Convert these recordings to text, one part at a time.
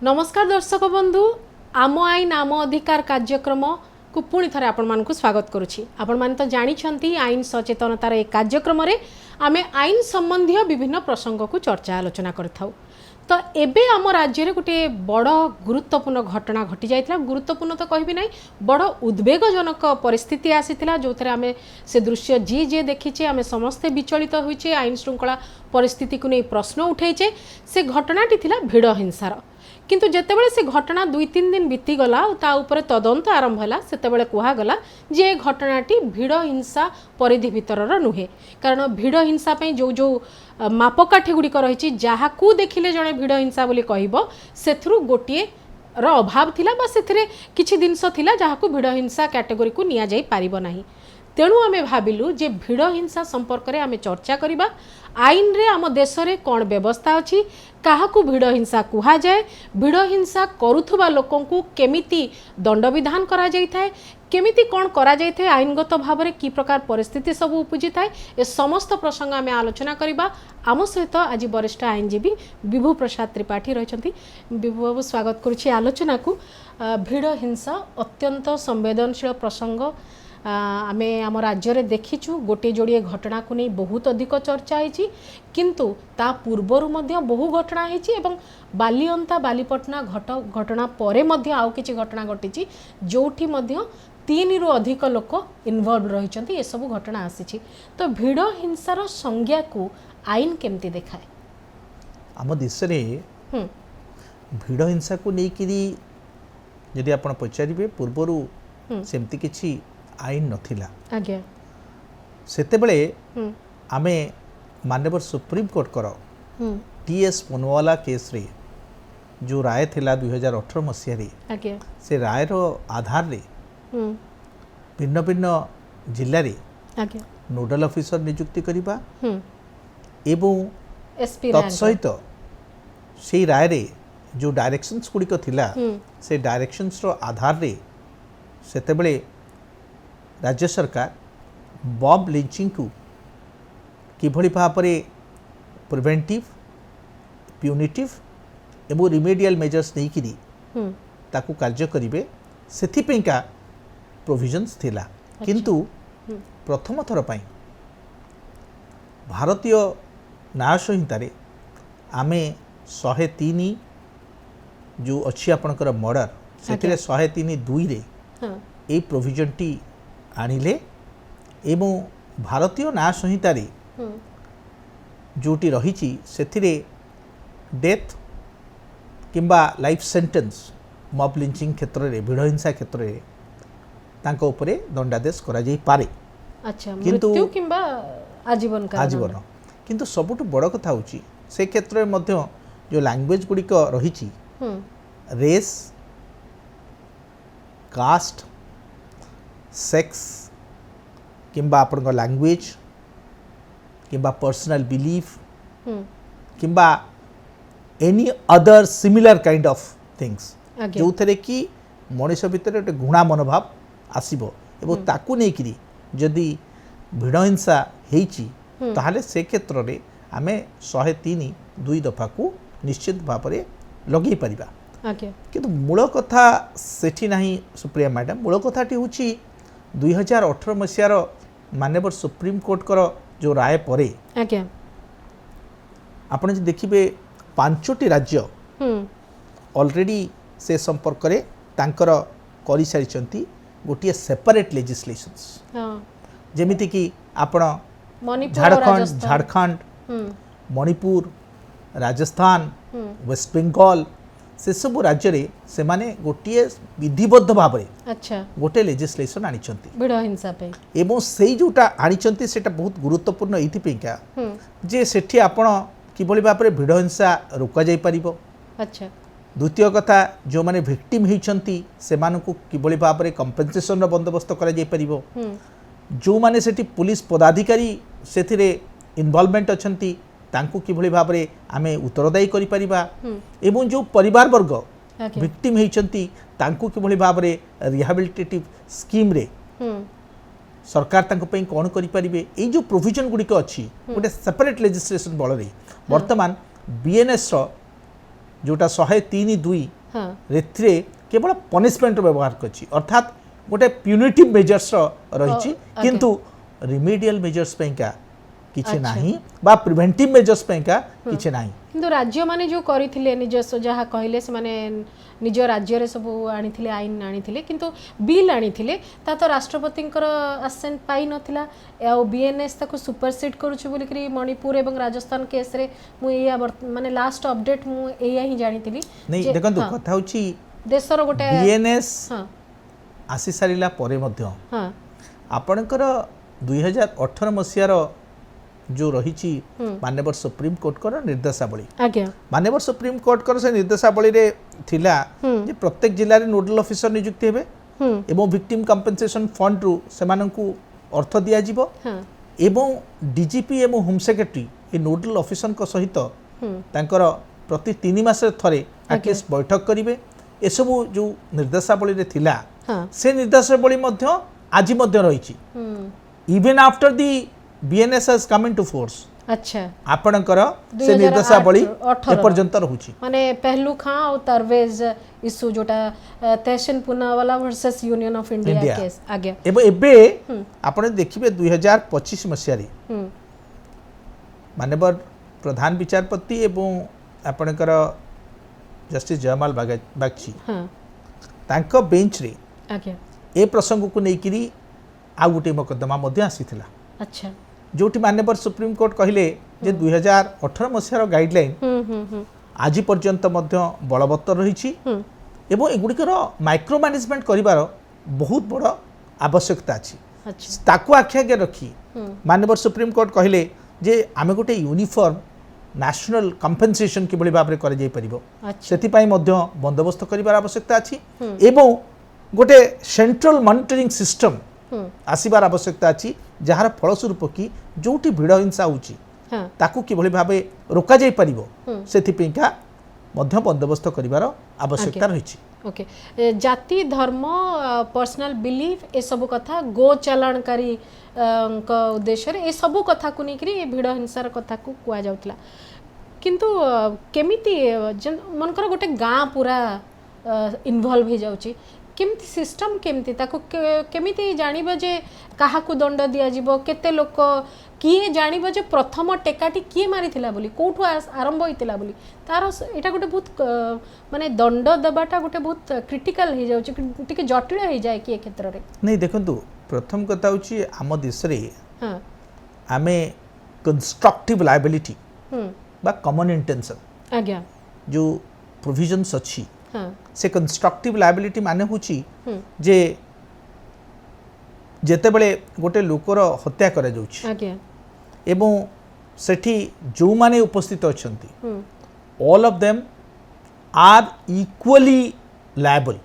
नमस्कार दर्शक बंधु आम आईन आम अधिकार कार्यक्रम को पुणी थे आपण स्वागत करुच्ची। आपण मैंने तो जानी आईन सचेतनतार एक कार्यक्रम आम आईन संबंधी विभिन्न प्रसंग को चर्चा आलोचना करूँ। तो एबे आम राज्य में गोटे बड़ गुरुत्वपूर्ण घटना घटी जाइथिला। गुरुत्वपूर्ण तो कहबी नहीं, बड़ उद्वेगजनक परिस्थिति आसीथिला जो आम से दृश्य जी देखीचे आम समस्ते विचलित होइचे। आईन श्रृंखला परिस्थिति को नहीं प्रश्न उठेचे। से घटनाटी थिला भिड़ हिंसार, किंतु जेतेबेले से घटना 2-3 दिन बीतीगला ता उपरे तदंत आरंभ होला सेतेबेले कुहागला जे घटनाटी भिड़ हिंसा परिधि भितरर नुहे। कारण भिड़ हिंसा पे जो जो मापकाठी गुड़िक रही जहाँ देखिले जड़े भिड़ हिंसा बोली कहब सेथुरु गोटे अभाव थिला बा सेथिरे किछि जिनस थिला जहाँ भिड़ हिंसा कैटेगोरी को निया जाई पारिबो नाही। तेणु आमे भाविलु जे भिड़ हिंसा संपर्क में आमे चर्चा करिबा। आईन रे आम देश रे कौन व्यवस्था अच्छी, क्या भिड़ हिंसा कुहा जाए, भिड़ हिंसा करुथुबा लोकों को केमिति दंड विधान करा जाय थाए, केमिति कौन करा जाय थाए, आईनगत भाव में कि प्रकार परिस्थिति सब उपजी थाए, ए समस्त प्रसंग आम आलोचना करिबा। आम सहित आज वरिष्ठ आईनजीवी विभु प्रसाद त्रिपाठी रही। विभु बाबू स्वागत करुछि आलोचना को। भिड़ हिंसा अत्यंत संवेदनशील प्रसंग आमे आम राज्य रे देखीचु। गोटे जोड़िए घटना को नहीं बहुत अधिक चर्चा होइछि, किंतु ता पूर्वरु मध्य बहु घटना होइछि एवं बालिअंता बालीपटना घटना परे मध्य आउ किछि घटना घटिछि जोठी मध्य 3 रु अधिक लोक इन्वॉल्व रहिछन्ति। ए सब घटना आसीछि। तो भिड़ हिंसार संज्ञा को आईन केमती देखाए? आम देश रे भिड़ हिंसा को लेकिरी यदि आपण पचारिबे पूर्वरु सेमती किछि आईन नथिला। आज्ञा सेतेबेले आमे माननीय सुप्रीम कोर्ट कर टीएस पुनवाला केस रे जो राय थिला 2018 मसीह रे से राय रो आधार रे भिन्न भिन्न जिल्ला रे नोडल ऑफिसर नियुक्ति करिबा एवं तत्सहित से राय रे जो डायरेक्शंस गुड़िक थिला से डायरेक्शंस रो आधार रे सेतेबेले राज्य सरकार बॉब लिंचिंग को किभली भाव में प्रिवेंटिव प्यूनिटिव एवं रिमेडियल मेजर्स नहीं कि ताकू कार्य करिवे सेथिपेंका प्रोविजन्स थिला। किंतु प्रथम थर पाई भारतीय न्याय संहिता रे आमे 103 जो अच्छी आपणकर मर्डर से 103(2) रे ए प्रोविजन टी आनिले एवं भारतीय न्याय संहिता रे जोटी रही से डेथ किंबा लाइफ सेंटेंस मॉब लिंचिंग क्षेत्र में भिड़ हिंसा क्षेत्र में तांको उपरे दंडादेश करा जाई पारे। अच्छा, मृत्यु किंबा आजीवन आजीवन। किंतु सबुठ बड़ कथा होची से क्षेत्र में मध्य जो लैंग्वेज गुड़िक रही रेस कास्ट सेक्स किंबा आपन लैंग्वेज किंबा पर्सनल बिलीफ किंबा any other similar kind of things जो थे कि मनीष भितर गोटे घृणा मनोभाव आसीबो एवं ताकू नहीं कि जदि भिड़ हिंसा हेची ताहले से क्षेत्र में आमे 103(2) दफा को निश्चित भाव में लगे परिबा। किंतु मूल कथा सेठी नहीं सुप्रिया मैडम। मूल कथाटी होची 2018 मसीहार माननीय सुप्रीम कोर्ट कर जो राय परे आपण जे देखिबे 5टी राज्य ऑलरेडी से संपर्क रे तांकर करि सारिचंती गोटे सेपरेट लेजिस्लेशंस जेमिति कि आपण झारखंड मणिपुर राजस्थान वेस्ट बेंगल से सब राज्य रे से माने गोटे विधिबद्ध भाव में अच्छा गोटे लेजिस्लेशन आनिचंती भिड़ हिंसा पे एवं से जोटा आनिचंती सेटा बहुत गुरुत्वपूर्ण एथिपेका जे सेठी आपण किभली भाव में भिड़ हिंसा रोका जाई परिबो। अच्छा, द्वितीय कथा जो माने विक्टिम होइचंती सेमानकु किभली भाव में कंपेंसेशन रो बंदोबस्त करा जाई परिबो। जो माने सेठी पुलिस पदाधिकारी सेथिरे इन्वॉल्वमेंट अछंती तांकु किभली भाव में आमे उत्तरदायी करि परिबा एवं जो परिवार वर्ग विक्टिम होइचंती तांकु किभली भाव में रिहैबिलिटेटिव स्कीम रे सरकार तांको पई कोन करि परिबे ए जो प्रोविजन गुडी को अछि गोटे सेपरेट लेजिस्लेशन बल रे वर्तमान बीएनएस रो जोटा 103(2) हां रेथरे केवल पनिशमेंट व्यवहार करछि अर्थात गोटे प्यूनिटिव मेजर्स रहिछि किंतु रिमेडियल मेजर्स पैका किछि नाही बा प्रिवेंटिव मेजर्स पैका किछि नाही किंतु राज्य माने जो करिथिले निजस्व जहा कहिले से माने निज राज्य रे सब आनिथिले आईन आनिथिले किंतु बिल आनिथिले ता तो राष्ट्रपतिंकर असेंट पाई नथिला आ बीएनएस ताको सुपरसीड करूछु बोली करी मणिपुर एवं राजस्थान केस रे मु एया माने लास्ट अपडेट मु एया ही जानिथिली नहीं देखंतु कथा होछि देशर गोटे बीएनएस हां आसी सारिला परे मध्य हां आपणकर 2018 मसियार जो रही माननीय सुप्रीम कोर्ट कर निर्देशावली आज्ञा माननीय सुप्रीम कोर्ट कर से निर्देशावली रे थिला जे प्रत्येक जिल्ला रे नोडल ऑफिसर नियुक्ति हेबे एवं विक्टिम कंपेंसेशन फंड रु सेमानंकु अर्थ दिया जिवो एवं डीजीपी एवं home secretary A nodal officer को सहित तांकर प्रति 3 मास थरे एटलिस्ट बैठक करिवे ए सब जो निर्देशावली रे थिला से निर्देशावली मध्य आज मध्य रही even after the BNS has come into force अच्छा आपणकर से निर्देशावली ए पर्यंत रहूची माने पहलू खां और तरवेज इशू जोटा तहसीन पुना वाला versus union of India case आगे एबे एबे आपण देखिबे 2025 मसिया रे माननीय प्रधान विचारपति एवं आपणकर जस्टिस जयमाल बागची हां तांको बेंच रे आगे ए प्रसंग को लेकिरी आ गोटे मुकदमा मध्य आसीथिला अच्छा जोटी माननीय सुप्रीम कोर्ट कहले जे 2018 मसियार गाइडलाइन आज पर्यंत मध्य बलवत्तर रही एवं एगुड़िकर माइक्रो मैनेजमेंट करिवार बहुत बड़ आवश्यकता अछि ताकू आख्यागे रखी माननीय सुप्रीम कोर्ट कहले जे आमे गोटे यूनिफॉर्म नेशनल कंपेंसेशन किभली भाव में करे जाई परिबो सेति पई मध्य बंदोबस्त करिवार आवश्यकता अछि एवं गोटे सेंट्रल मॉनिटरिंग सिस्टम आसीबार आवश्यकता अछि जहार फलस्वरूप कि जोटी भिड़ हिंसा होची ताकू किभली भाबे रोका जाई परिबो सेति पेका मध्य बंदोबस्त करिवार आवश्यकता रहिछि ओके जाति धर्म पर्सनल बिलीफ ए सब कथा गो चालाणकारी उद्देश्य रे ए सब कथा को निकरी भिड़ हिंसार कथा को कुआ जाउतला किंतु केमिति मनकर गोटे गाँ पूरा इन्वॉल्व हो जाउची केमती सिस्टम केमती ताको केमिति जानिबो जे काहाकू दंड दिया जिवो केते लोक किए जानिबो जे प्रथम टेकाटी किए मारिथिला बोली कोठु आरंभ होइतिला बोली तार एटा गोटे बहुत माने दंड दबाटा गोटे बहुत क्रिटिकल हो जाउची टिके जटिल हो जाए कि क्षेत्र रे नहीं देखंतु प्रथम कथा होची आम देश रे हां आमे कंस्ट्रक्टिव लायबिलिटी बा कॉमन इंटेंशन आज्ञा जो प्रोविजंस अछि से कंस्ट्रक्टिव लायबिलिटी माने होची जे जेते बेले गोटे लोकर हत्या करा जाउची आज्ञा एवं सेठी जो माने उपस्थित अछंती all of them are equally liable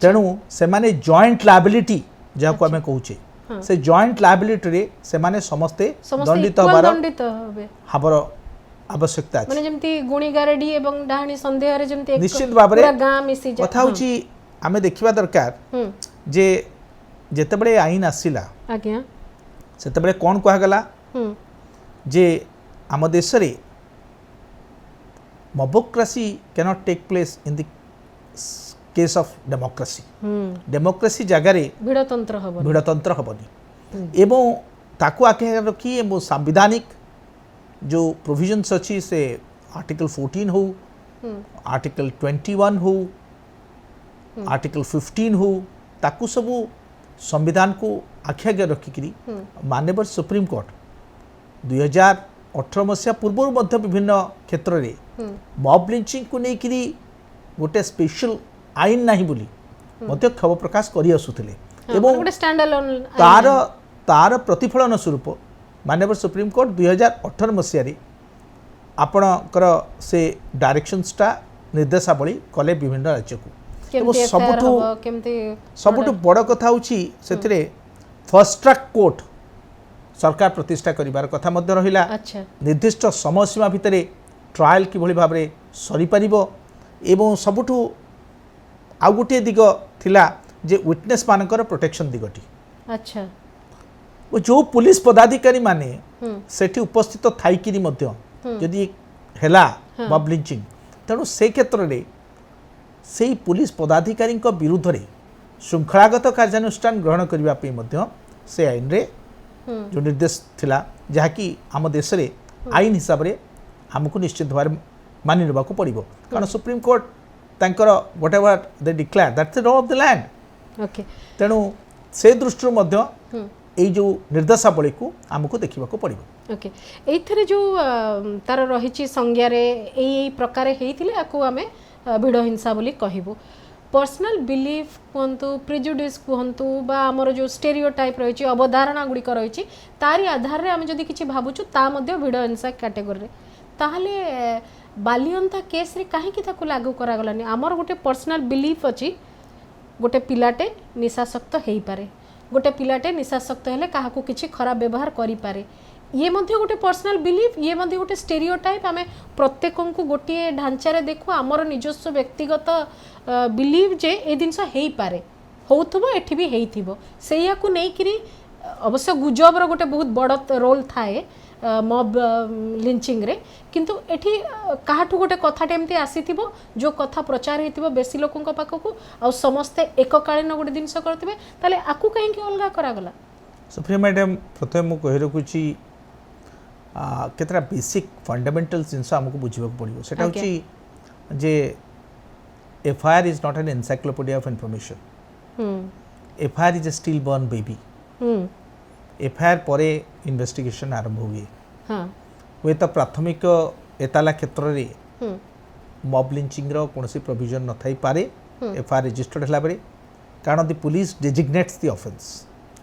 तेणु से माने जॉइंट लायबिलिटी जाको हमें कहूचे से जॉइंट लायबिलिटी रे से माने समस्ते दंडित हबर आवश्यकता माने जेमती गुणी गारेडी एवं डाहाणी संदेह रे जेमती निश्चित भाबरे पूरा गां मिसी जा कथा होची हमें देखिबा दरकार जे जेते बळे आईन आसीला आज्ञा सेते बळे कोन कहआ गला जे आम देश रे mobocracy can not take place in the case of democracy democracy जगह रे भिड़तंत्र हबनी एवं ताकू आखे रखी एवं संवैधानिक जो प्रोविजंस अच्छी से आर्टिकल 14 हो आर्टिकल 21 हो आर्टिकल 15 हो ताकू सबू संविधान को आख्यागे रखिकी माननीय सुप्रीम कोर्ट 2018 मसीहा पूर्व मध्य विभिन्न क्षेत्र में मॉब लिंचिंग को लेकिन गोटे स्पेशल आईन नहीं बोली मध्य क्षोभ प्रकाश करि आसुथिले एवं तार तार प्रतिफलन स्वरूप माननीय सुप्रीम कोर्ट 2018 मसीह आपणकर से डायरेक्शंसटा निर्देशावली कले विभिन्न राज्य को सबुठु बड़ कथा होची सेथिरे फर्स्ट ट्रैक कोर्ट सरकार प्रतिष्ठा करिवार कथा मध्य रहिला निर्दिष्ट समय सीमा भितरे ट्रायल किभली भाबरे सरी परिबो एवं सबुठु आ गोटे दिग थिला जे विटनेस मानकर प्रोटेक्शन दिगटी अच्छा जो पुलिस पदाधिकारी माने सेठी उपस्थित थाइकिरी मध्य यदि हेला मॉब लिंचिंग तेणु से क्षेत्र में से पुलिस पदाधिकारी विरुद्ध रे श्रृंखलागत कार्यानुष्ठान ग्रहण करने से आईन रे जो निर्देश थिला जहाँकि आम देश रे आईन हिसाब रे हमको निश्चित भाव मानि नेबाक पड़िबो कारण सुप्रीम कोर्ट तांकर what ever they declare that's the law of the land okay तेणु से दृष्टि मध्य এই जो निर्देशावली को आमको देखा पड़ो ओके एथरे जो तार रही संज्ञारे यही प्रकार होते आपको आम भिड़ हिंसा बोली कहबू पर्सनल बिलीफ कहतु प्रिजुडिस कहतु बा आमर जो स्टेरियोटाइप रही अवधारणा गुड़िक रही तारी आधार में आम जदि किसी भावुचु ता मध्य भिड़ हिंसा कैटेगोरी ताहले बालियंता केस रे काहे कि ताकू लागू करागलानी आमर गोटे पर्सनल बिलीफ अच्छी गोटे पिलाटे निशाशक्त हो पारे गोटे पिलाटे निशाशक्त हेले काहाकू किछि खराब व्यवहार करि पारे ये मध्य गोटे पर्सनल बिलीफ ये मध्य गोटे स्टेरियोटाइप आमे प्रत्येक को गोटे ढांचारे देखु आमर निजस्व व्यक्तिगत बिलीव जे ए जिनस हेई पारे होउथबो एठी भी हेइथिबो सेया को नै करी अवश्य गुजबर गोटे बहुत बड़ रोल थाए मॉब लिंचिंग रे किंतु एठी काहाठू गोटे कथा टेमती आसीथिबो जो कथा प्रचार हेतिबो बेसी लोकन पाखकू आ समस्ते एककालीन गोटे जिनस करथिबे ताले आकू काहे कि अलगा करा गला सुप्रिया मैडम प्रथम मु कहि रखुची केतरा बेसिक फंडामेंटल जिनस हमको बुझिबा पड़िबो सेटा होची जे FIR is not an encyclopedia of information FIR is a stillborn baby FIR परे इन्वेस्टिगेशन आरंभ हुए हुए तो प्राथमिक एताला क्षेत्र में मॉब लिंचिंग रो कोनोसी प्रोविजन न थाई पारे एफआईआर रजिस्टर्ड हला बरे कारण द पुलिस डेजिग्नेट्स द ऑफेंस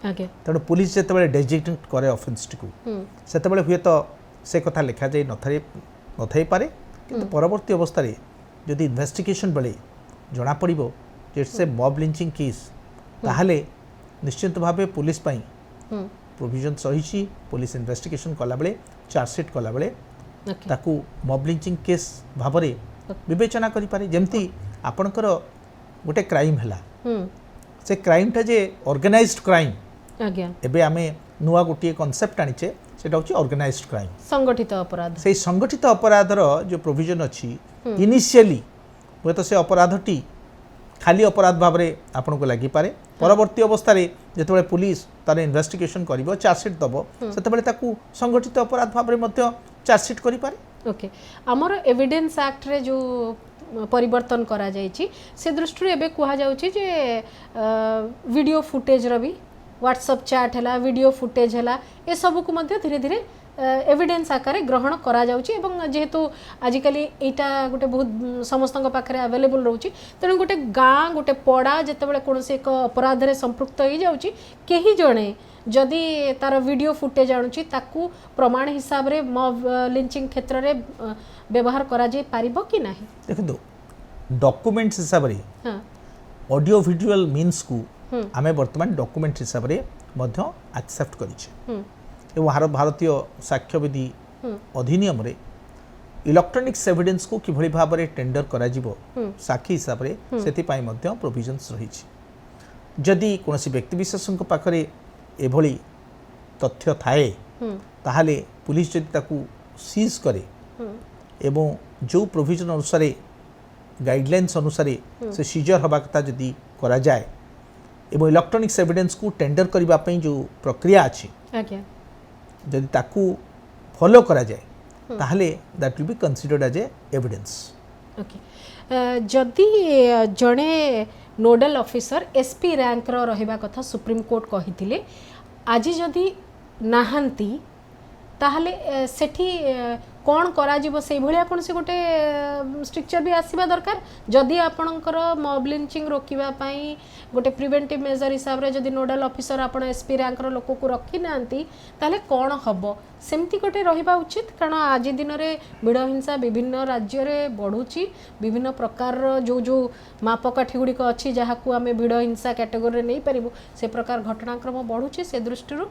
तेणु पुलिस जते बेले डेजिग्नेट करे ऑफेंस टिकु सेते बेले हुए तो से कथा लिखा जाई न थाई पारे किंतु परवर्ती अवस्था रे जदि इन्वेस्टिगेशन बेले जना पड़िबो जे से मॉब लिंचिंग केस ताहले निश्चित भावे पुलिस पई प्रोविजन सही पुलिस इन्वेस्टिगेशन कला बेले चार्जसीट कला बेले ताकू मॉब लिंचिंग केस भाव में विवेचना करि पारे जेमती आपणकर गोटे क्राइम हैला से क्राइमटा जे ऑर्गेनाइज्ड क्राइम एबे आमे नुआ गोटे कॉन्सेप्ट आनिचे सेटा होची ऑर्गेनाइज्ड क्राइम संगठित अपराध से संगठित अपराधर जो प्रोविजन अच्छी इनिशियली हुए तो से अपराधटी खाली अपराध भाव में आपन को लगी पारे परवर्ती अवस्था रे जेतेबेले पुलिस तार इन्वेस्टिगेशन करिवो चार्जसीट दबो सेतेबेले ताकू संगठित अपराध भाव में चार्जसीट करि पारे ओके आमर एविडेंस एक्ट रे जो परिवर्तन करा जायछि से दृष्टि एबे कुहा जाउछि जे वीडियो फुटेज रो भी व्हाट्सएप चैट हैला वीडियो फुटेज हैला ए सब को मध्य धीरे धीरे एविडेंस आकार ग्रहण करा जाउछि एवं जेहेतु आजिकली एटा गोटे बहुत समस्त पाखे अवेलेबल रोचे तेणु गोटे गाँ गोटे पड़ा जितेबाला कौन एक अपराध में संपृक्त हो जाउछि केही जणे जदि तार वीडियो फुटेज आणुछि ताकू प्रमाण हिसाब रे मॉब लिंचिंग क्षेत्र रे व्यवहार करा जाय पारिबो कि नाही देखो डॉक्यूमेंट्स हिसाब रे ऑडियो विजुअल मीन्स को आमे वर्तमान डॉक्यूमेंट हिसाब रे मध्य एक्सेप्ट करिछे एवं भारतीय साक्ष्य विधि अधिनियम रे इलेक्ट्रॉनिक्स एविडेंस को किभଳି भाबरे टेंडर करा जिवो साक्षी हिसाब रे सेति पाई मध्य प्रोविजन्स रहिछि जदि कोनोसी व्यक्ति विशेषक पाखरे एभଳି तथ्य थाए ताहाले पुलिस जदि ताकू सीज करे एवं जो प्रोविजन अनुसार गाइडलाइंस अनुसार से सीजर हवा कथा जदि करा जाए एवं इलेक्ट्रॉनिक्स एविडेंस को टेंडर करबा पई जो प्रक्रिया अछि जदि ताकू फॉलो करा जाए ताहले that will be considered as evidence okay जदि जड़े नोडल ऑफिसर एसपी रैंक रो रहिबा कथा सुप्रीम कोर्ट कहिथिले आज जदि नाहंती ताहले सेठी कौन करा जीवो से भलिया कोन से गोटे स्ट्रक्चर भी आसीबा दरकार जदि आपणकर मॉब लिंचिंग रोकिबा पई गोटे प्रिवेंटिव मेजर हिसाब रे जदि नोडल ऑफिसर आपण एसपी रैंक रो लोक को रखी नांती ताले कौन हबो सेमती गोटे रहिबा उचित कारण आज दिन रे भिड़ हिंसा विभिन्न राज्य रे बढ़ुची विभिन्न प्रकार जो जो मापकाठी गुड़िक अच्छी जहाँ को आम भिड़ हिंसा कैटेगोरी नहीं पारिबु से प्रकार घटनाक्रम बढ़ुची से दृष्टि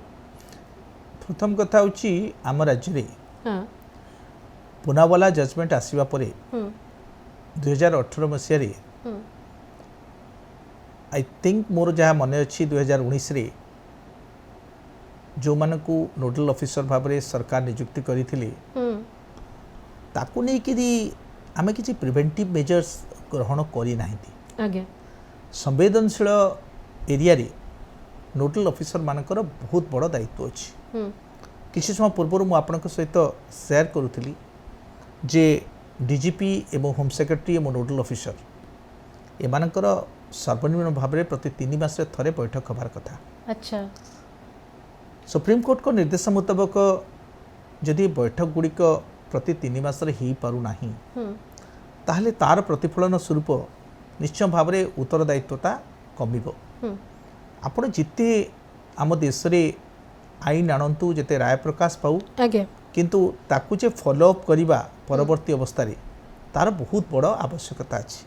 प्रथम कथा होची आम राज्य रे पुनावाला जजमेंट आसीबा परे 2018 मसीह आई थिंक मोर जहाँ मन अच्छी 2019 रे जो मानकु नोडल ऑफिसर भाव में सरकार नियुक्ति करथिले ताकू नहीं कि आमे किछि प्रिवेंटिव मेजर्स ग्रहण करी नाहिती आगे संवेदनशील एरिया रे नोडल ऑफिसर मानकर बहुत बड़ दायित्व अछि किछि समय पूर्व मु आपनक सहित शेयर करूथली जे डीजीपी एवं होम सेक्रेटरी एवं नोडल ऑफिसर एमानकर सर्वनिम्न भाव में प्रति 3 मास थरे बैठक होबार कथा। अच्छा सुप्रीम कोर्ट को निर्देश मुताबक जदि बैठक गुड़िक प्रति 3 मास हो पारु नाही ताहले तार प्रतिफलन स्वरूप निश्चय भाव में उत्तरदायित्वता कमिबो। आपण जिते आम देश रे आईन आणंतु जेते राय प्रकाश पाऊ किंतु ताकू जे फॉलोअप करिबा परवर्ती अवस्था रे तार बहुत बड़ आवश्यकता अछि।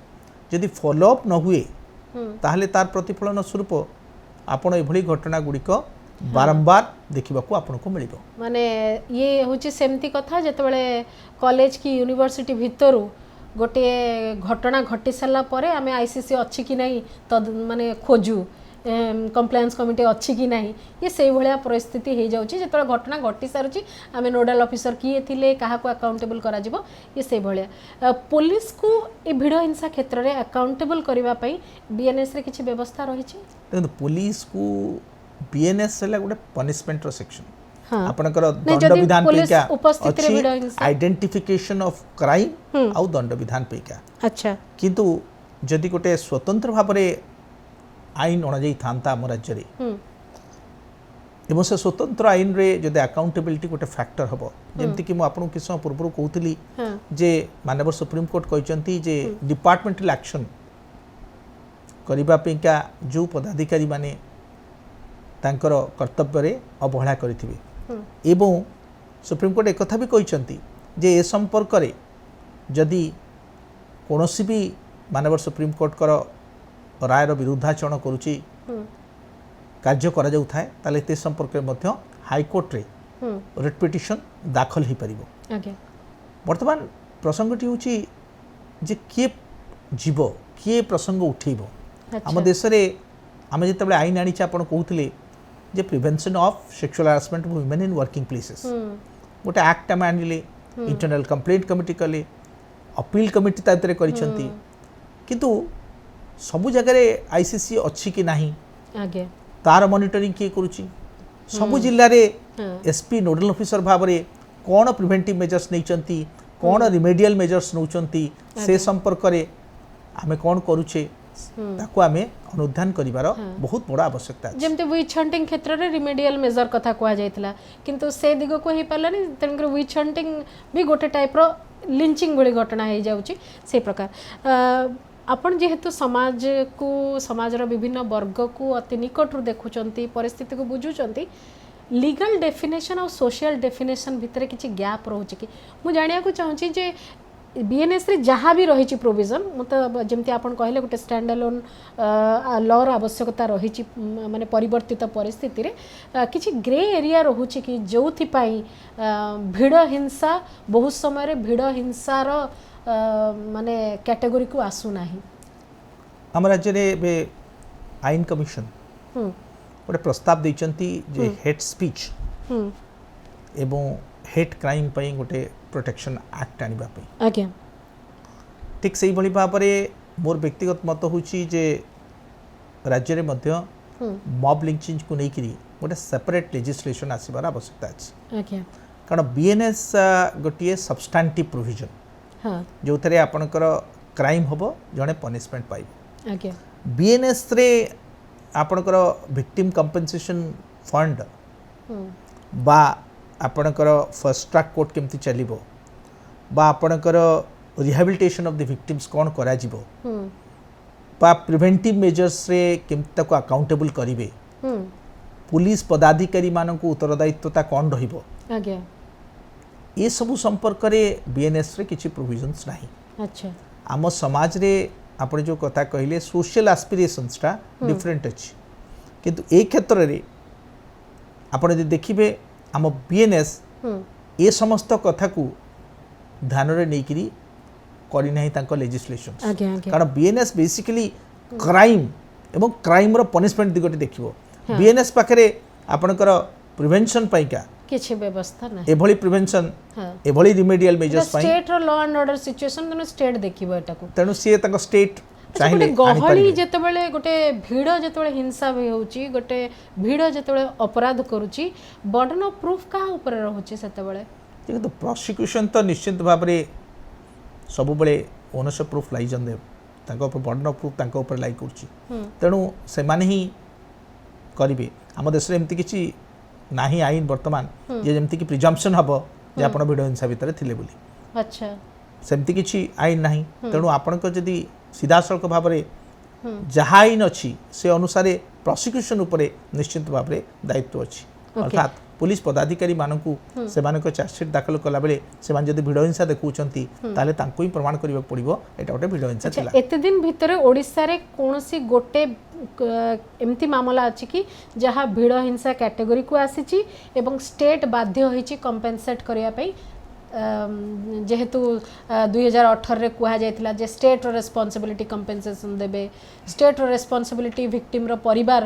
जदि फॉलोअप न हुए ताहले तार प्रतिफलन स्वरूप आपण एभली घटना गुड़िक बारंबार देखा आपको मिल माने ये हूँ सेमती कथा जिते कॉलेज की यूनिवर्सिटी भितर गोटे घटना घटी सारा पर आम आईसीसी अच्छी कि नहीं तद माने खोजु कंप्लायंस कमिटी अच्छी कि नहीं ये से भाया परिस्थिति हो जाऊँगी जो घटना घटी सारी आम नोडाल ऑफिसर किए थे क्या अकाउंटेबल करा ये से भाया पुलिस को ये भिड़ हिंसा क्षेत्र में अकाउंटेबल करने बीएनएस रे किसी व्यवस्था रही पुलिस को बीएनएस है गोटे पनिशमेंट सेक्शन हाँ। आपनकर दंड विधान पेका उपस्थिति रे भिड़ हिंसा आइडेंटिफिकेशन ऑफ क्राइम आउ दंड विधान पेका अच्छा किंतु जदि गोटे स्वतंत्र भाव में आईन अणा जाई थांता आम राज्य रे एवं से स्वतंत्र आईन रे जदि अकाउंटेबिलिटी गोटे फैक्टर हबो जेमति कि मु आपन किस पूर्व कहूली जे माननीय सुप्रीम कोर्ट कहचंती जे डिपार्टमेंटल एक्शन करिबा पेका जो पदाधिकारी माने तांकर कर्तव्य रे अवहेला करिथिबे एवं सुप्रीम कोर्ट एक कथा भी कहचंती जे ए संपर्क रे जदि कोनोसी भी माननीय सुप्रीम कोर्ट कर रायर विरुद्धाचरण करुच्ची कार्य करा जाउ थाए ताले ते संपर्क में हाईकोर्ट रे रिट पिटिशन दाखल हो पार। वर्तमान प्रसंगटी हूँ जे किए जीव किए प्रसंग उठेब आम देश में आम जिते आईन आनी आप कहते जे prevention of sexual harassment of women in working places गोटे एक्ट आम आनिले इंटरनल कंप्लेंट कमिटी कले अपील कमिटी तारे करिसेंती किंतु सबु जगह आईसीसी अच्छी कि नहीं तार मॉनिटरिंग किए करुच्ची सबु जिल्ला रे एसपी नोडल ऑफिसर भाव में कौन प्रिवेंटिव मेजर्स नहीं कौन रिमेडियल मेजर्स नौचंती से संपर्क रे आमे कौन करूचे ताको आमे अनुधान करिवार बहुत बड़ा आवश्यकता है। जेमते विच हंटिंग क्षेत्र रे रिमेडियल मेजर कथा कहा जायतला किंतु से दिगो को हे पालानी तनकर विच हंटिंग भी गोटे टाइप रो लिंचिंग भली घटना हे जाउची से प्रकार आपण जेहेतु समाज को समाजर विभिन्न वर्ग को अति निकट देखुंट परिस्थिति को बुझुंट लीगल डेफिनेशन और सोशल डेफिनेशन भितर किसी गैप रोचे कि मुझे जाना चाहूँगी जे बीएनएस रे जहाँ भी रही प्रोविजन मतलब जमती आपन कहले गोटे स्टैंड अलोन लॉर आवश्यकता रही माने परिवर्तित परिस्थिति रे किसी ग्रे एरिया रोचे कि जो भिड़ हिंसा बहुत समय भिड़ हिंसार माने कैटेगरी को आसुना आम राज्य में आईन कमिशन गोटे प्रस्ताव देइचंती जे हेट स्पीच एवं हेट क्राइम पई गोटे प्रोटेक्शन एक्ट आनिबा पई आज्ञा ठीक सही भली भाव में मोर व्यक्तिगत मत होची जे राज्य में मध्य मॉब लिंचिंग को लेकिन गोटे सेपरेट लेजिस्लेशन आसबार आवश्यकता अछि कारण बीएनएस गोटे सब्सटैंटिव प्रोविजन जो थे आपणकर क्राइम हम जड़े पनिशमेंट पाइब बीएनएस रे आपणकर विक्टिम कंपेंसेशन फंड बा आपणकर फर्स्ट ट्रैक कोर्ट केमती चलिबो बा आपणकर रिहैबिलिटेशन ऑफ द विक्टिम्स कौन करा जिवो बा प्रिवेंटिव मेजर्स रे केमती ताको अकाउंटेबल करिवे पुलिस पदाधिकारी मानक उत्तरदायित्वता कौन रहिबो ये सबू संपर्क रे बीएनएस रे किछि प्रोविजन्स नाही। अच्छा आम समाज रे आपण जो कथा कहले सोशल एस्पिरेशंस टा डिफरेंट अछि किंतु ए क्षेत्र रे आपण यदि देखिबे आम बीएनएस ए समस्त कथा को ध्यान रे नेकिरी करि नाही तांको लेजिस्लेशन कारण बीएनएस बेसिकली क्राइम एवं क्राइम रो पनिशमेंट दिगटे देखिबो बीएनएस पाखरे आपणकर प्रिवेंशन पाइका किछि व्यवस्था ना एभली प्रिवेंशन हां एभली रिमेडियल मेजर्स पाइ स्टेट रो लॉ एंड ऑर्डर सिचुएशन तनो स्टेट देखिबो एटा को तेणु सी तांको स्टेट चाहिले गहली जेतेबेले गोटे भीड़ जेतेबेले हिंसा भी होउची गोटे भीड़ जेतेबेले अपराध करूची बर्डन ऑफ प्रूफ का ऊपर रहउची सेतेबेले तो प्रोसिक्यूशन तो निश्चित भाव में सब बेले ओनरशिप प्रूफ लाई जंदे तांको ऊपर बर्डन ऑफ प्रूफ तांको ऊपर लाई करची तेणु से माने ही करिवे हम देश रे एमती किछि नाही आईन वर्तमान जे जेमती कि प्रिजम्पशन हबो जे आपण भिडियो हिंसा भितर थिले बोली अच्छा सेमती किछि आईन नाही तेणु आपण को जदी सीधा सड़क भाव में जहाँ आईन अच्छी से अनुसार प्रोसिक्यूशन उपरे निश्चित भाव में दायित्व अच्छी अर्थात पुलिस पदाधिकारी मानकू से चार्जसीट दाखल कला बेले से जदि भिड हिंसा देखुंती ताले तांको ही प्रमाण करबा पड़िबो एटा गोटे भिड हिंसा थिला एते दिन भितरे ओडिसा रे कोनोसी गोटे एमती मामला अछि कि जहाँ भिड हिंसा कैटेगरी को आसीची एवं स्टेट बाध्य होईची कंपेंसेट करिया पई जेहेतु 2018 रे कुहा जायतिला जे स्टेट रो रेस्पोंसिबिलिटी कंपेंसेशन देबे स्टेट रो रेस्पोंसिबिलिटी विक्टिम रो परिवार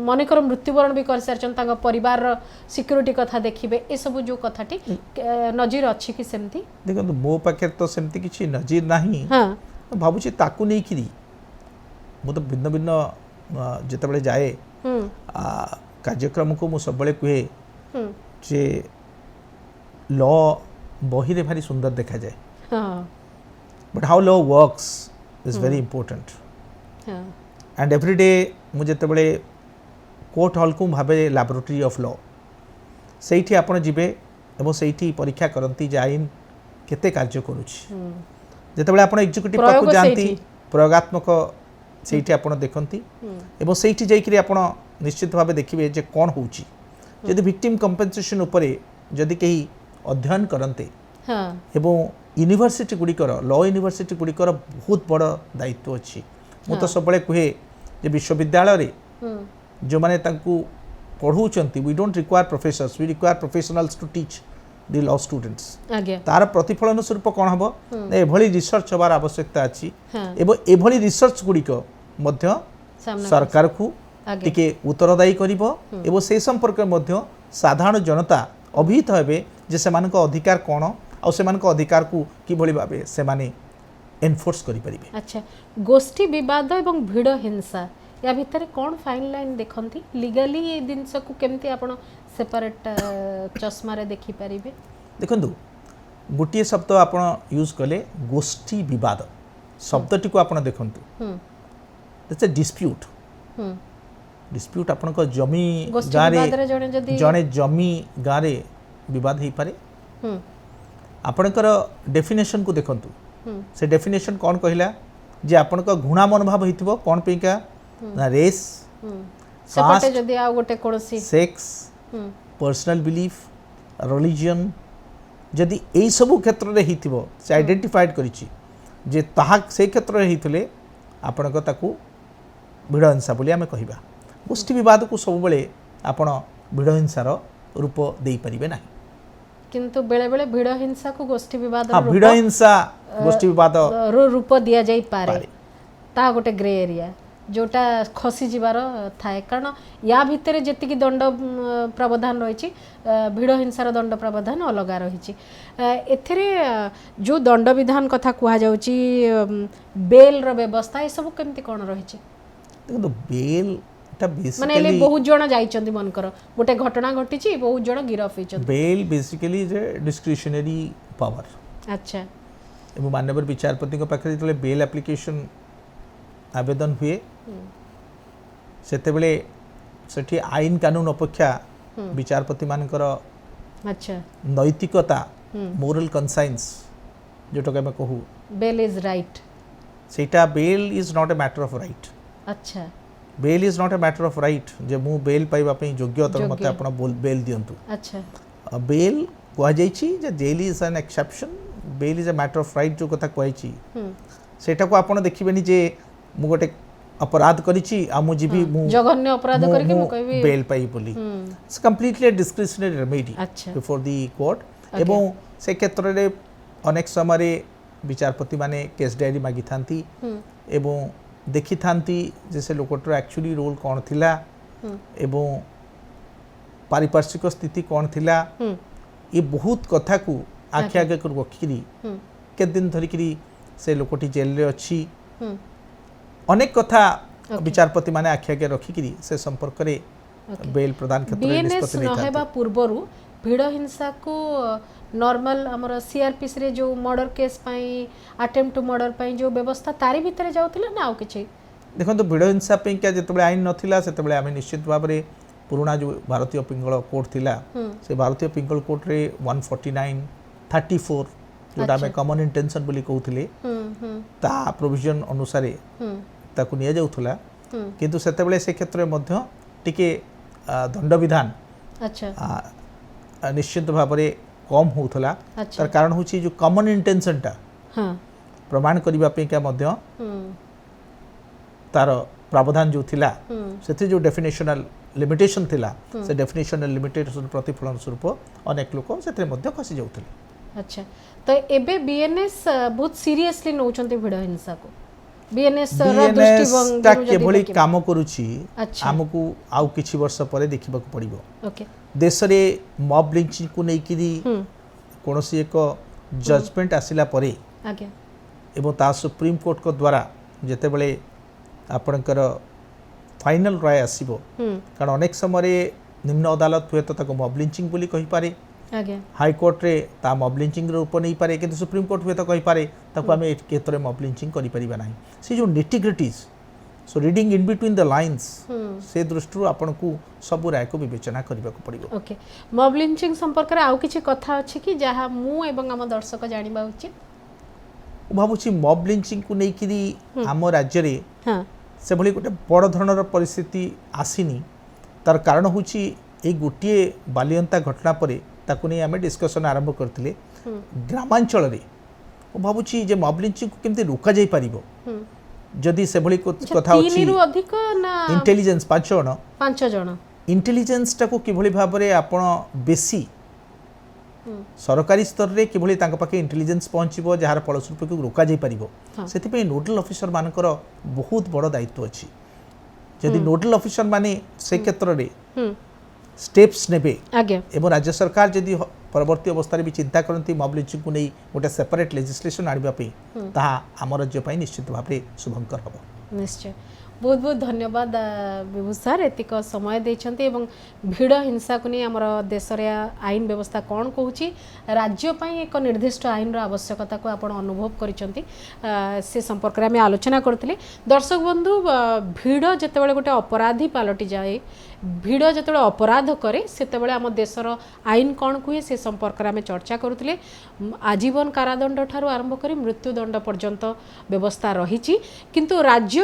मनेकर मृत्युवरण भी कर सारचन तांग परिवार रो सिक्योरिटी कथा देखिबे ए सब जो कथाटी नजीर अछि कि सेमती देखो मो पाखे तो सेमती किछि नजीर नाही हां भाबुछि ताकू नै किरी मो तो भिन्न भिन्न जेतबेले जाए कार्यक्रम को मो सबले कुहे जे लॉ बही रे भारी सुंदर देखा जाए but how law works is very important and every day मुझे बड़े कोर्ट हॉल को भावे लैबोरेटरी ऑफ लॉ सेठी आपण जिबे एवं सेठी परीक्षा करंती जे आईन केते कार्य करूछि जेतेबेले आपण एग्जीक्यूटिव पाकु जानती प्रयोगात्मक सेठी आपण देखंती एवं सेठी जाईकरी आपण निश्चित भावे देखिबे जे कोन होउछि यदि विक्टिम कंपेंसेशन उपरे जदि कहीं अध्ययन करते एवं यूनिवर्सिटी गुड़िकर लॉ यूनिवर्सिटी गुड़िकर बहुत बड़ दायित्व अच्छी मु तो सब कहे जे विश्वविद्यालय जो माने तांकु पढ़ाउछंती we don't require professors we require professionals to teach the law students तार प्रतिफलन स्वरूप कौन हम एभली रिसर्च हबार आवश्यकता अच्छी एवं एभली रिसर्च गुड़िक मध्य सरकार को टिके उत्तरदायी करिवो एवं से संपर्क मध्य साधारण जनता अभिहित हेबे जे सेमानक अधिकार कोन आ सेमानक अधिकार को किभली भाबे सेमाने एनफोर्स करि परिबे अच्छा गोष्ठी विवाद एवं भिड़ हिंसा या भितर कौन फाइन लाइन देखंती लीगली ए दिनस को केमती आपण सेपरेट चश्मा रे देखि परिबे देखंतु गोटिए शब्द आपण यूज कले गोष्ठी विवाद शब्दटी को आपण देखंतु इट्स अ डिस्प्यूट डिस्प्यूट आपण को जमी गारे जने जमी गारे विवाद ही पारे आपणकर डेफिनेशन को देखंतु से डेफिनेशन कौन कहला जे आपण को घुणा मनोभाव हितबो कोन पेका ना रेस सेपटे जदी आ गोटे कोनसी सेक्स पर्सनल बिलीफ रिलीजन जदी एई सब क्षेत्र रे हितबो से आइडेंटिफाइड करिछि जे ताहा से क्षेत्र रे हितले आपण को ताकू भिड़ हिंसा बोली आमे कहिबा गोष्ठी विवाद को सब बेले आपण भिड़ हिंसार रूप दे परिबे नाही किंतु बेले बेले भिड़ हिंसा को गोष्ठी विवाद हां भिड़ हिंसा गोष्ठी विवाद रो रूप दिया जाई पारे ता गोटे ग्रे एरिया जोटा खसी जीवार थाए कारण या भितर जेतिकी दंड प्रावधान रही भिड़ हिंसार दंड प्रावधान अलग रही एथिरे जो दंड विधान कथा कुहा जाउची बेल रो व्यवस्था ए सब केमती कोन रही देखो बेल माने बहुत जण जाइचंती मनकर गोटे घटना घटिची बहुत जण गिरफ होइचंती bail basically is a discretionary power अच्छा एवं माननीय विचारपति को पाखे जतले बेल एप्लिकेशन आवेदन हुए सेते बेले सेठी आईन कानून अपेक्षा विचारपति मानकर अच्छा नैतिकता मोरल कन्साइंस जोटा के मैं कहू बेल इज राइट सेटा bail is not a matter of right अच्छा bail is not a matter of right जे मु बेल पाइबा पई योग्य त मते आपण बेल दियंतु अच्छा बेल कोआ जाईची जे jail is an exception bail is a matter of right जो कथा कोइची सेटा को आपण देखिबेनी जे मु गोटे अपराध करिची आ मु जीबी मु जघन्य अपराध करके मु कहबी बेल पाई बोली it's completely A discretionary remedy before the court एवं से क्षेत्र रे अनेक समय विचारपति माने केस डायरी मागी थांती एवं देखि थांती जे से लोकटर एक्चुअली रोल कोन थिला एवं पारिपार्श्विक स्थिति कौन थिला ये बहुत कथा को आखि आगे को रखिरी के दिन धरिकी से लोकटी जेल रे अच्छी अनेक कथा विचारपति माने आखि आगे रखिकी से संपर्क रे बेल प्रदान क्षेत्र में निष्पत्ति नहेबा पूर्वरु भिड़ हिंसा को नॉर्मल हमर सीआरपीसी रे जो मर्डर केस पई अटेम्प्ट टू मर्डर पई जो व्यवस्था तारी भीतर जाउतिला ना आउ किछि देखो तो भिड़ हिंसा पे क्या जिते आईन नथिला सेते आम निश्चित भाव में पुराना जो भारतीय पिंगल कोड थिला से भारतीय पिंगल कोड रे 149 34 जोटा आम कॉमन इंटेंशन बोली कहउथिले ता प्रोविजन अनुसार ताकू निया जाउथला किंतु सेते से क्षेत्र में मध्य टिके दंड विधान अच्छा निश्चित भाव में कम होउथला तार कारण होची जो कॉमन इंटेंशन टा प्रमाण करबा पे क्या मध्य तार प्रावधान जो थिला से जो डेफिनेशनल लिमिटेशन थिला से डेफिनेशनल लिमिटेशन प्रतिफलन स्वरूप अनेक लोक से मध्य खसी जाउथिले अच्छा तो एबे बीएनएस बहुत सीरियसली नौचंती भिड़ हिंसा को बीएनएस ता केभली काम करूची हमकू आउ किछि वर्ष परे देखिबा को पड़िबो ओके देश रे मॉब लिंचिंग को नै कि कोनोसी एक जजमेंट आसिला परे आज्ञा एवं ता सुप्रीम कोर्ट को द्वारा जेते बेले आपणकर फाइनल राय आसीबो कारण अनेक समय निम्न अदालत हुए तो ताको मॉब लिंचिंग बोली कहि पारे हाई कोर्ट रे ता मॉब लिंचिंग रूप नहीं पारे किंतु सुप्रीम कोर्ट हुए तो कहि पारे ताको आमे केतरे मॉब लिंचिंग करि परिबा नाही से जो nitty-gritties so reading in between the lines से दृष्टि आपण को सब राय को विवेचना करबा को पड़िबो ओके मॉब लिंचिंग संपर्क रे आउ किछि कथा अछि कि जहा मु एवं हम दर्शक जानिबा उचित भाबुछि मॉब लिंचिंग को नै कि हम राज्य रे हां से भली गोटे बड़ धरणर परिस्थिति आसीनी तार कारण होची ए गोटे बालियंता घटना परे ताकू नहीं आम डिस्कसन आरंभ करते ग्रामांचल रे भावुची जे मॉब लिंचिंग को केमते रोका जाई परिबो जदि से भली कथा होची अधिक ना इंटेलिजेंस 5 जण इंटेलिजेंस टाको किभली भाव रे आपण बेसी सरकारी स्तर रे किभली तांका पाके इंटेलिजेंस पहुंचबो जहार फलस्वरूप को रोका जाई परिबो सेति पे नोडल ऑफिसर मानकर बहुत बड़ दायित्व अछि जदि नोडल ऑफिसर माने से क्षेत्र रे स्टेप्स नेबे एवं राज्य सरकार जदि परवर्ती अवस्था भी चिंता करती मॉब लिंचिंग को नहीं गोटे सेपरेट लेजिस्लेशन आनिबा पे ताहा आम राज्य पई निश्चित भाव में शुभंकर हबो निश्चय बहुत बहुत धन्यवाद विभू सर एतिक समय देछंती एवं भिड़ हिंसा को नहीं हमर देश रे आईन व्यवस्था कौन कहूची राज्य पई एक निर्दिष्ट आईन रो आवश्यकता को आपण अनुभव करिसंती से संपर्क रे हम आलोचना करथिले दर्शक बंधु भिड़ जते बेले गोटे अपराधी पालटी जाए भिड़ जते अपराध करे सेते बेले हम देशर आईन कौन कहे से संपर्क में चर्चा करुले आजीवन कारादंड ठारू आरंभ करी मृत्युदंड पर्यंत व्यवस्था रही किंतु राज्य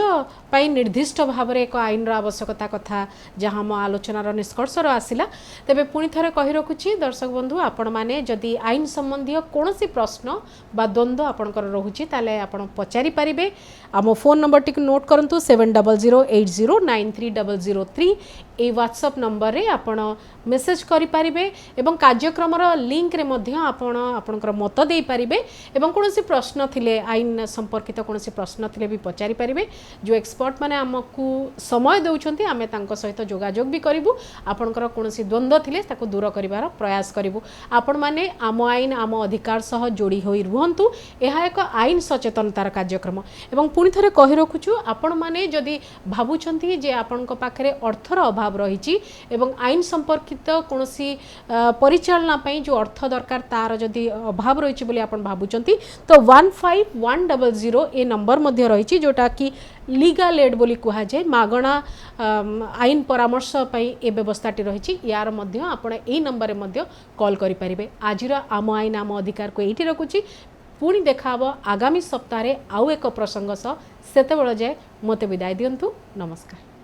पाई निर्दिष्ट भाव में एक आईन आवश्यकता कथा जहाँ आम आलोचनार निष्कर्ष आसला तेबे पुणी थे कही रखुची दर्शक बंधु आपण मैंने जदि आईन संबंधी कौन प्रश्न बा द्वंद्व आपणकर रोचे ताले आपण पचारि पारिबे आम फोन नंबर टी नोट करंतु 7080809303 ए व्हाट्सएप नंबर रे आपण मेसेज करि पारिबे एवं कार्यक्रम लिंक रे मध्य आपण आपणकर मत दे पारिबे एवं कोनोसी प्रश्न थिले आईन संपर्कित कोनोसी प्रश्न थिले भी पचारि पारिबे जो एक्सपर्ट माने हमकु समय दउछंती आमे तांको सहित जोगाजोग भी करिवु आपणकर कोनोसी द्वंद्व थिले ताको दूर करिवार प्रयास करिवु आपण माने आम आईन आम अधिकार सह जोड़ी होई रुहंतु एहा एक आईन सचेतनतार कार्यक्रम एवं पुणी थरे कहि रखुछु आपण माने जदि भाबुछंती जे आपणको पाखरे अर्थर अभाव रही एवं आईन संपर्कित कोनोसी परिचालना पई जो अर्थ दरकार तार जदि अभाव रही बोली आपण भाबुचंती तो 15100 ए नंबर मध्य रही जोटा कि लीगल एड बोली कहा जाए मागणा आईन परामर्श पई ए व्यवस्थाटी रही यार मध्य आपण ए नंबर रे मध्य कॉल करि परिबे आजिर आम आईन आम अधिकार को एठी रखुची पुणी देखाब आगामी सप्ताह आउ एक प्रसंग सह सेते बेଳ जाए मते विदाय दियंतु नमस्कार।